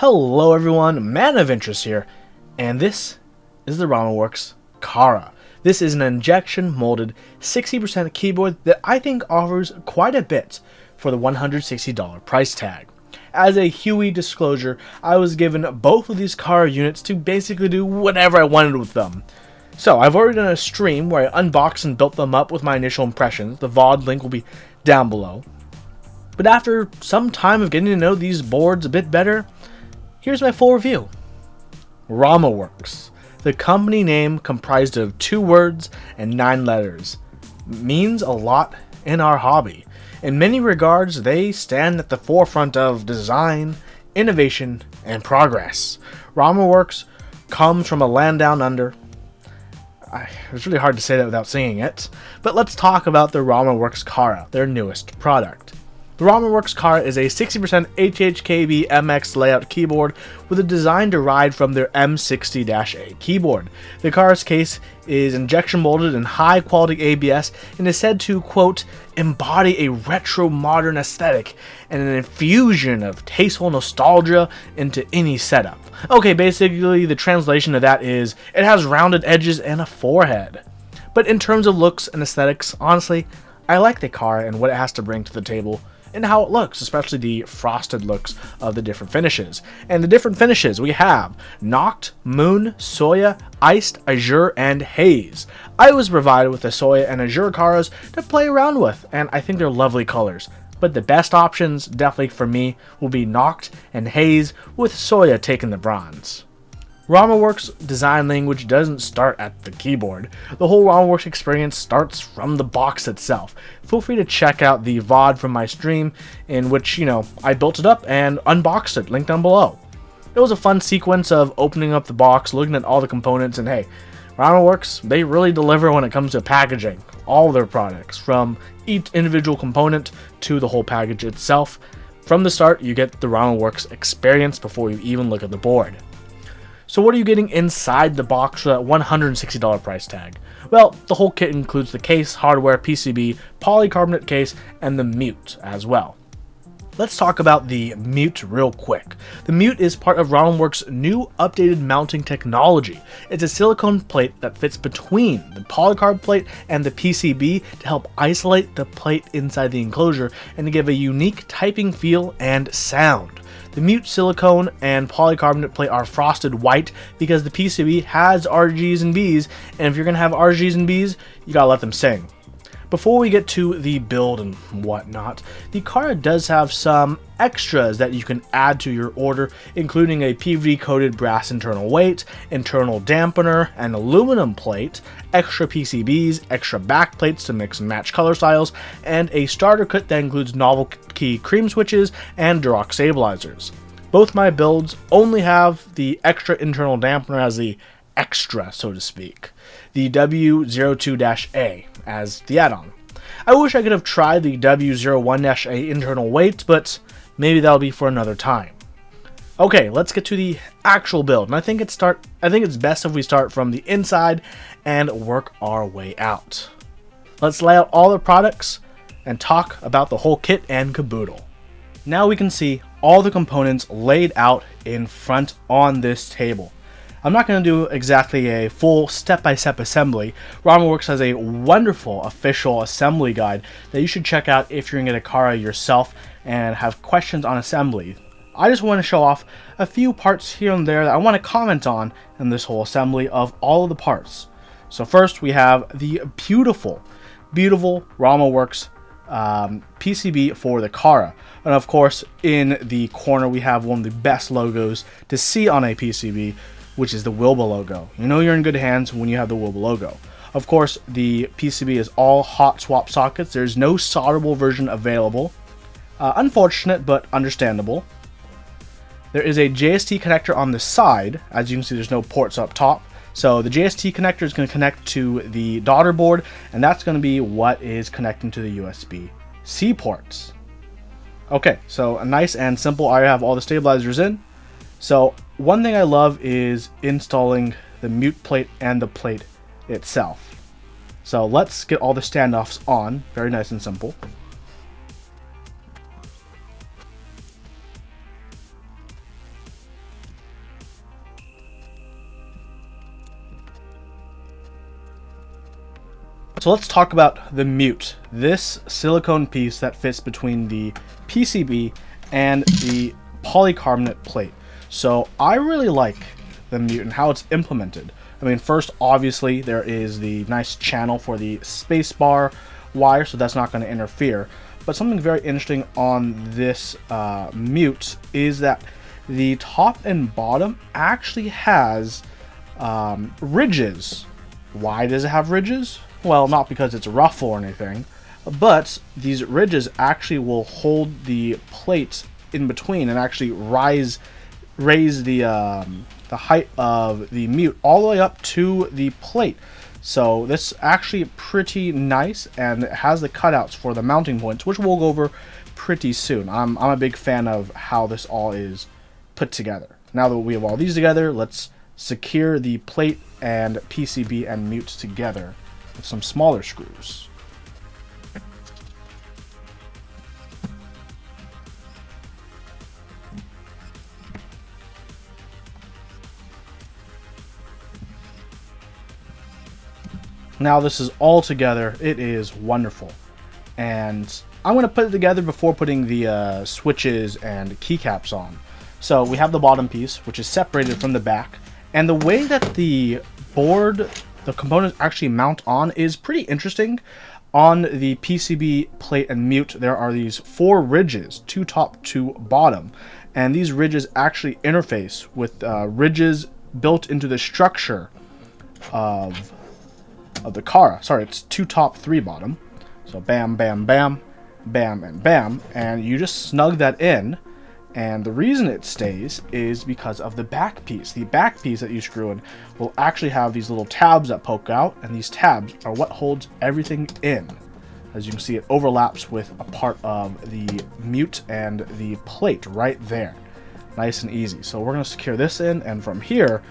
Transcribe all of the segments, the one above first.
Hello everyone, Man of Interest here, and this is the Rama Works Cara. This is an injection molded 60% keyboard that I think offers quite a bit for the $160 price tag. As a Huey disclosure, I was given both of these Cara units to basically do whatever I wanted with them. So I've already done a stream where I unboxed and built them up with my initial impressions. The VOD link will be down below. But after some time of getting to know these boards a bit better, here's my full review. Rama Works, the company name comprised of 2 words and 9 letters, means a lot in our hobby. In many regards, they stand at the forefront of design, innovation, and progress. Rama Works comes from a land down under. It's really hard to say that without singing it, but let's talk about the Rama Works Cara, their newest product. The Rama Works Cara is a 60% HHKB MX layout keyboard with a design derived from their M60-A keyboard. The Cara's case is injection molded in high quality ABS and is said to, quote, embody a retro modern aesthetic and an infusion of tasteful nostalgia into any setup. Okay, basically the translation of that is, it has rounded edges and a forehead. But in terms of looks and aesthetics, honestly, I like the Cara and what it has to bring to the table, and how it looks, especially the frosted looks of the different finishes. And the different finishes we have Knocked, Moon, Soya, Iced, Azure, and Haze. I was provided with the Soya and Azure Caras to play around with, and I think they're lovely colors. But the best options, definitely for me, will be Knocked and Haze, with Soya taking the bronze. Rama Works design language doesn't start at the keyboard. The whole Rama Works experience starts from the box itself. Feel free to check out the VOD from my stream in which, I built it up and unboxed it, link down below. It was a fun sequence of opening up the box, looking at all the components, and hey, Rama Works, they really deliver when it comes to packaging all their products, from each individual component to the whole package itself. From the start, you get the Rama Works experience before you even look at the board. So what are you getting inside the box for that $160 price tag? Well, the whole kit includes the case, hardware, PCB, polycarbonate case, and the mute as well. Let's talk about the mute real quick. The mute is part of Rama Works' new updated mounting technology. It's a silicone plate that fits between the polycarb plate and the PCB to help isolate the plate inside the enclosure and to give a unique typing feel and sound. The mute silicone and polycarbonate plate are frosted white because the PCB has RGs and Bs, and if you're going to have RGs and Bs, you gotta let them sing. Before we get to the build and whatnot, the Cara does have some extras that you can add to your order, including a PVD coated brass internal weight, internal dampener, an aluminum plate, extra PCBs, extra back plates to mix and match color styles, and a starter kit that includes novelty cream switches and Duroc stabilizers. Both my builds only have the extra internal dampener as the extra, so to speak, the W02-A as the add-on. I wish I could have tried the W01-A internal weight, but maybe that'll be for another time. Okay, let's get to the actual build, and I think it's best if we start from the inside and work our way out. Let's lay out all the products and talk about the whole kit and caboodle. Now we can see all the components laid out in front on this table. I'm not going to do exactly a full step-by-step assembly. Rama Works has a wonderful official assembly guide that you should check out if you're going to get a Cara yourself and have questions on assembly. I just want to show off a few parts here and there that I want to comment on in this whole assembly of all of the parts. So first we have the beautiful Rama Works PCB for the Cara. And of course, in the corner we have one of the best logos to see on a PCB, which is the Wilba logo. You know you're in good hands when you have the Wilba logo. Of course, the PCB is all hot swap sockets. There's no solderable version available. Unfortunate, but understandable. There is a JST connector on the side. As you can see, there's no ports up top. So the JST connector is going to connect to the daughter board, and that's going to be what is connecting to the USB-C ports. Okay, so a nice and simple. I have all the stabilizers in. So one thing I love is installing the mute plate and the plate itself. So let's get all the standoffs on. Very nice and simple. So let's talk about the mute. This silicone piece that fits between the PCB and the polycarbonate plate. So I really like the mute and how it's implemented. I mean, first, obviously, there is the nice channel for the spacebar wire, so that's not going to interfere. But something very interesting on this mute is that the top and bottom actually has ridges. Why does it have ridges? Well, not because it's rough or anything, but these ridges actually will hold the plate in between and actually raise the height of the mute all the way up to the plate. So this is actually pretty nice, and it has the cutouts for the mounting points, which we'll go over pretty soon. I'm a big fan of how this all is put together. Now that we have all these together, let's secure the plate and PCB and mute together with some smaller screws. Now this is all together. It is wonderful, and I'm going to put it together before putting the switches and keycaps on. So we have the bottom piece, which is separated from the back, and the way that the board, the components actually mount on is pretty interesting. On the PCB plate and mute, there are these 4 ridges, 2 top, 2 bottom, and these ridges actually interface with ridges built into the structure of the Cara. Sorry, it's 2 top, 3 bottom. So bam, bam, bam, bam, and bam, and you just snug that in. And the reason it stays is because of the back piece. The back piece that you screw in will actually have these little tabs that poke out, and these tabs are what holds everything in. As you can see, it overlaps with a part of the mute and the plate right there. Nice and easy. So we're going to secure this in, and from here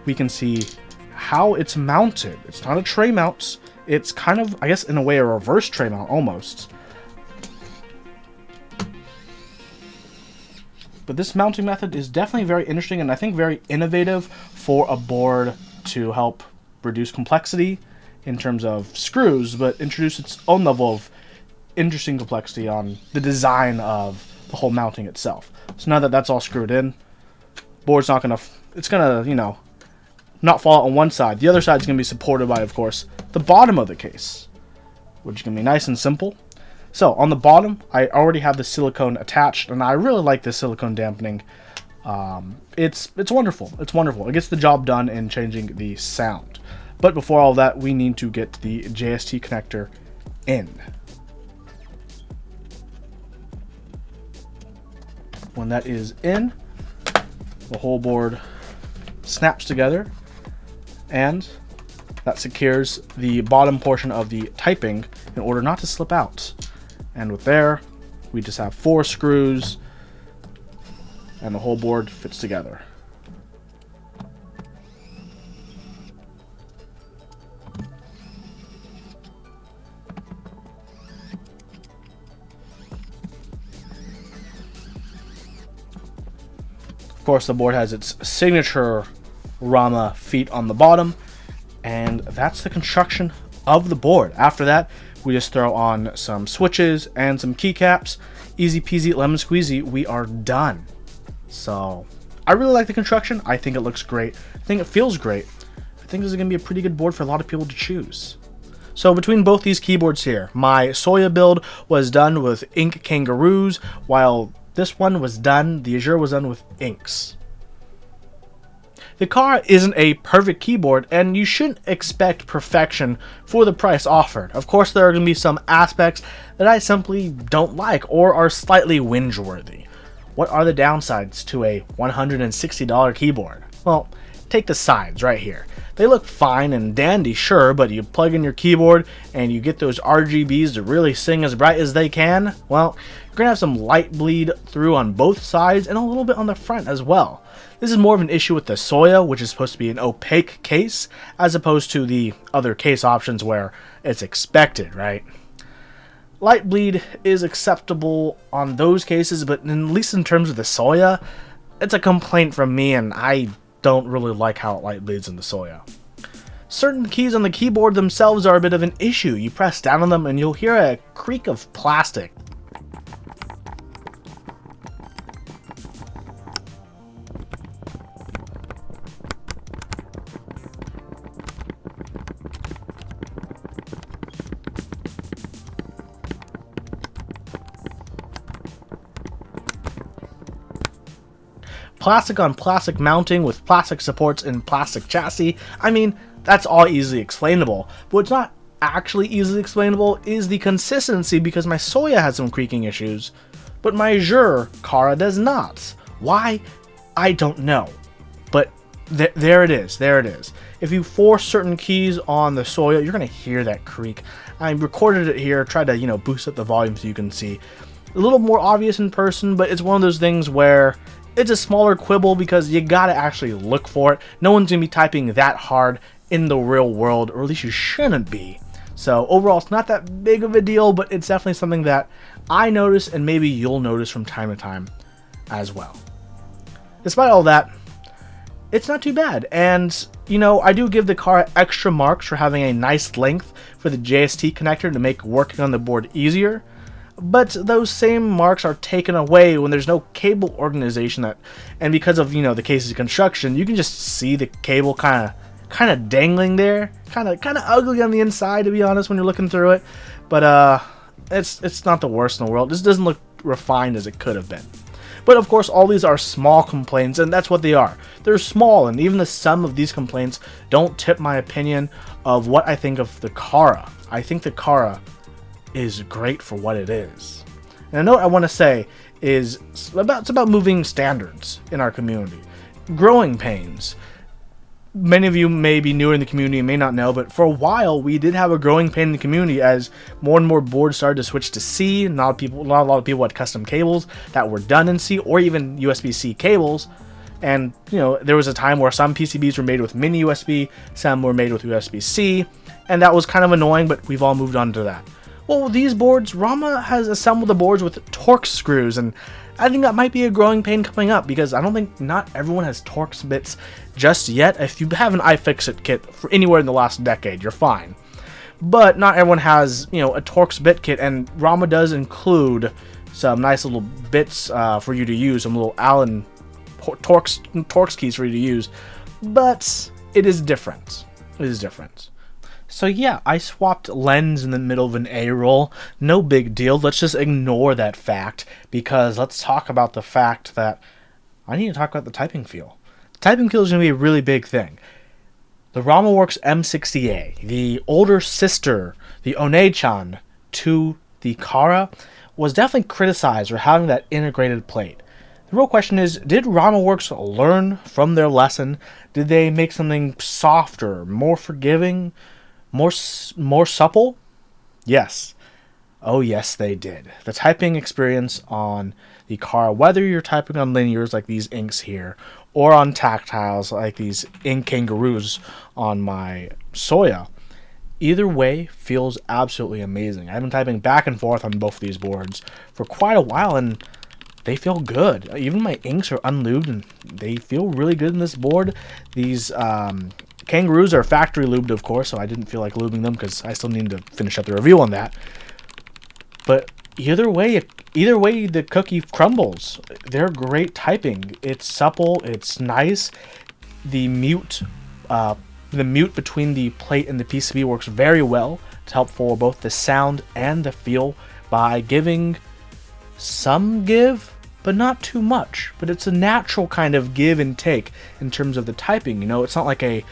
we can see how it's mounted. It's not a tray mount. It's kind of, I guess, in a way, a reverse tray mount almost. But this mounting method is definitely very interesting, and I think very innovative for a board to help reduce complexity in terms of screws, but introduce its own level of interesting complexity on the design of the whole mounting itself. So now that that's all screwed in, board's not gonna, it's gonna, you know, not fall out on one side. The other side's gonna be supported by, of course, the bottom of the case, which is gonna be nice and simple. So on the bottom, I already have the silicone attached, and I really like this silicone dampening. It's wonderful. It's wonderful. It gets the job done in changing the sound. But before all that, we need to get the JST connector in. When that is in, the whole board snaps together, and that secures the bottom portion of the typing in order not to slip out. And with there, we just have 4 screws, and the whole board fits together. Of course, the board has its signature Rama feet on the bottom, and that's the construction of the board. After that, we just throw on some switches and some keycaps. Easy peasy, lemon squeezy, we are done. So, I really like the construction. I think it looks great. I think it feels great. I think this is going to be a pretty good board for a lot of people to choose. So between both these keyboards here, my Soya build was done with ink kangaroos, while this one was done, the Azure was done with inks. The Cara isn't a perfect keyboard, and you shouldn't expect perfection for the price offered. Of course, there are going to be some aspects that I simply don't like or are slightly whinge-worthy. What are the downsides to a $160 keyboard? Well, take the sides right here. They look fine and dandy, sure, but you plug in your keyboard and you get those RGBs to really sing as bright as they can, well, you're going to have some light bleed through on both sides and a little bit on the front as well. This is more of an issue with the Soya, which is supposed to be an opaque case, as opposed to the other case options where it's expected, right? Light bleed is acceptable on those cases, but at least in terms of the Soya, it's a complaint from me, and I don't really like how it light bleeds in the Soya. certain keys on the keyboard themselves are a bit of an issue. You press down on them and you'll hear a creak of plastic. Plastic on plastic mounting with plastic supports and plastic chassis. I mean, that's all easily explainable. But what's not actually easily explainable is the consistency, because my Soya has some creaking issues, but my Azure Cara does not. Why? I don't know. But there it is. There it is. If you force certain keys on the Soya, you're going to hear that creak. I recorded it here, tried to, boost up the volume so you can see. A little more obvious in person, but it's one of those things where it's a smaller quibble because you gotta actually look for it. No one's gonna be typing that hard in the real world, or at least you shouldn't be. So overall, it's not that big of a deal, but it's definitely something that I notice, and maybe you'll notice from time to time as well. Despite all that, it's not too bad. And, I do give the Cara extra marks for having a nice length for the JST connector to make working on the board easier. But those same marks are taken away when there's no cable organization, and because of the case's construction, you can just see the cable kind of dangling there, kind of ugly on the inside, to be honest, when you're looking through it. But it's not the worst in the world. This doesn't look refined as it could have been. But of course, all these are small complaints, and that's what they are. They're small, and even the sum of these complaints don't tip my opinion of what I think of the Cara. I think the Cara is great for what it is. And a note I want to say is it's about moving standards in our community. Growing pains. Many of you may be newer in the community and may not know, but for a while we did have a growing pain in the community as more and more boards started to switch to C. Not a lot of people had custom cables that were done in C, or even USB-C cables. And there was a time where some PCBs were made with mini USB, some were made with USB-C, and that was kind of annoying, but we've all moved on to that. Well, these boards, Rama has assembled the boards with Torx screws, and I think that might be a growing pain coming up, because I don't think not everyone has Torx bits just yet. If you have an iFixit kit for anywhere in the last decade, you're fine. But not everyone has, a Torx bit kit, and Rama does include some nice little bits for you to use, some little Allen Torx keys for you to use, but it is different. It is different. So yeah, I swapped lens in the middle of an A roll. No big deal. Let's just ignore that fact, because let's talk about the fact that I need to talk about the typing feel. The typing feel is going to be a really big thing. The Rama Works M60A, the older sister, the One-chan to the Cara, was definitely criticized for having that integrated plate. The real question is, did Rama Works learn from their lesson? Did they make something softer, more forgiving, more supple? Yes. Oh yes, they did. The typing experience on the Cara, whether you're typing on linears like these inks here, or on tactiles like these ink kangaroos on my Soya, either way feels absolutely amazing. I've been typing back and forth on both of these boards for quite a while, and they feel good. Even my inks are unlubed, and they feel really good in this board. These kangaroos are factory lubed, of course, so I didn't feel like lubing them because I still need to finish up the review on that. But either way, the cookie crumbles. They're great typing. It's supple. It's nice. The mute between the plate and the PCB works very well to help for both the sound and the feel by giving some give, but not too much. But it's a natural kind of give and take in terms of the typing. It's not like a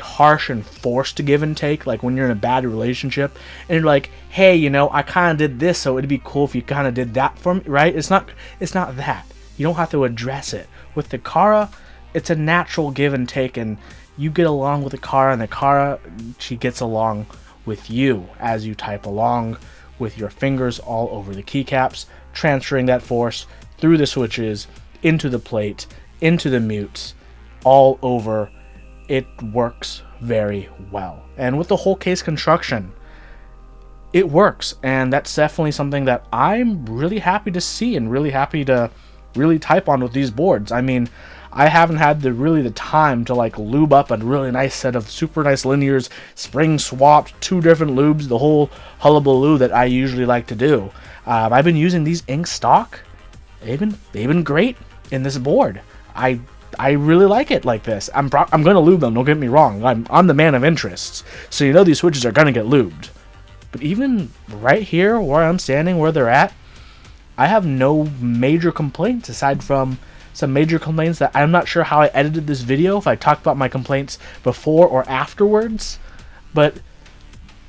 harsh and forced give and take, like when you're in a bad relationship and you're like, hey, I kind of did this, so it'd be cool if you kind of did that for me, right? It's not that. You don't have to address it. With the Cara, it's a natural give and take, and you get along with the Cara, and the Cara, she gets along with you as you type along with your fingers all over the keycaps, transferring that force through the switches, into the plate, into the mutes, all over. It works very well. And with the whole case construction, it works. And that's definitely something that I'm really happy to see and really happy to really type on with these boards. I mean, I haven't had really the time to like lube up a really nice set of super nice linears, spring swapped, 2 different lubes, the whole hullabaloo that I usually like to do. I've been using these ink stock. They've been great in this board. I really like it like this. I'm gonna lube them. Don't get me wrong. I'm the man of interests, so you know these switches are gonna get lubed. But even right here where I'm standing, where they're at, I have no major complaints aside from some major complaints that I'm not sure how I edited this video, if I talked about my complaints before or afterwards. But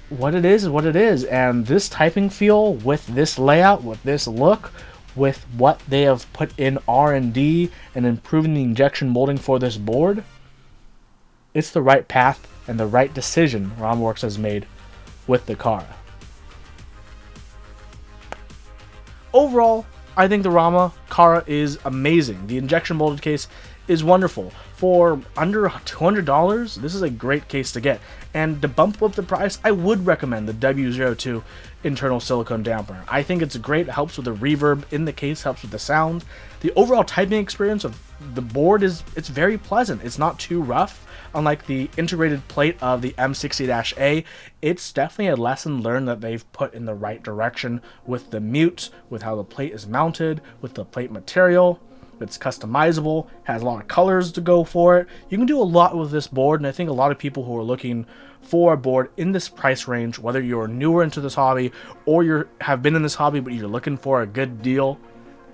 what it is what it is, and this typing feel with this layout, with this look, with what they have put in R&D and improving the injection molding for this board, it's the right path and the right decision Rama Works has made with the Cara. Overall, I think the Rama Cara is amazing. The injection molded case is wonderful. For under $200, this is a great case to get. And to bump up the price, I would recommend the W02 internal silicone dampener. I think it's great. It helps with the reverb in the case, helps with the sound. The overall typing experience of the board it's very pleasant. It's not too rough. Unlike the integrated plate of the M60-A, it's definitely a lesson learned that they've put in the right direction with the mute, with how the plate is mounted, with the plate material. It's customizable, has a lot of colors to go for it. You can do a lot with this board, and I think a lot of people who are looking for a board in this price range, whether you're newer into this hobby or you have been in this hobby but you're looking for a good deal,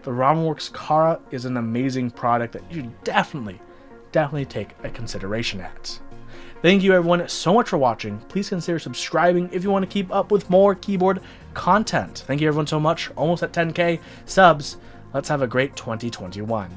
the Rama Works Cara is an amazing product that you definitely take a consideration at. Thank you everyone so much for watching. Please consider subscribing if you want to keep up with more keyboard content. Thank you everyone so much. Almost at 10K subs. Let's have a great 2021.